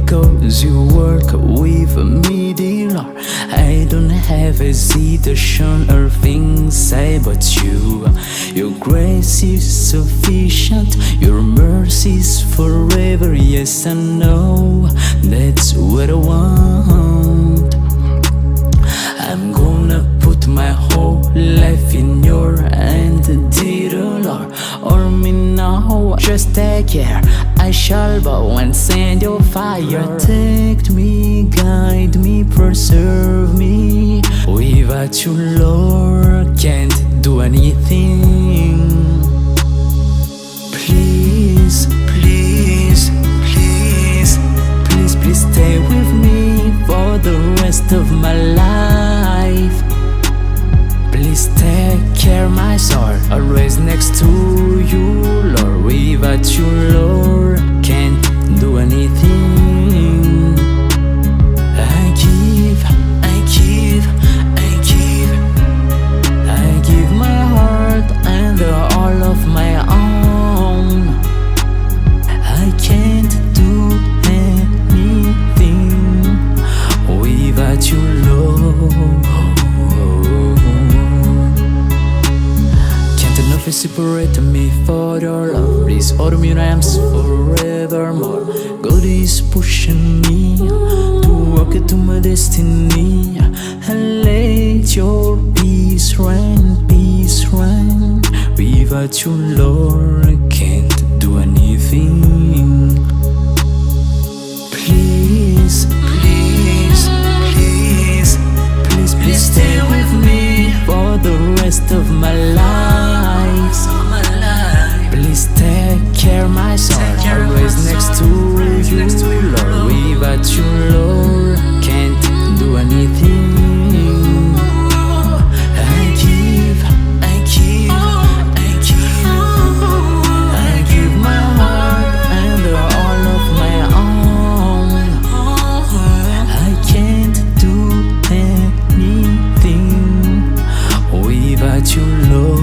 because you work with me, dear Lord. I don't have hesitation or things say but you. Your grace is sufficient, your mercy is forever. Yes, I know that's what I want. I'm gonna put my whole life in your hand, dear Lord. Or me now, just take care. I shall bow and send your fire. Protect me, guide me, preserve me. Without you, Lord, can't do anything. Please, please, please, please, please stay with me for the rest of my life. Please take care my soul, always next to you, Lord. Without you, Lord, can't do anything. I give my heart and all of my own. I can't do anything without you, Lord. Separate me for your love. Please hold me in arms forevermore. God is pushing me to walk to my destiny. And let your peace reign, peace reign. Without you, Lord, I can't do anything. Please, please, please, please, please stay with me for the rest of my life. Please take care my soul, always next to you, Lord. Without you, Lord, can't do anything. I give my heart and all of my own. I can't do anything without you, Lord.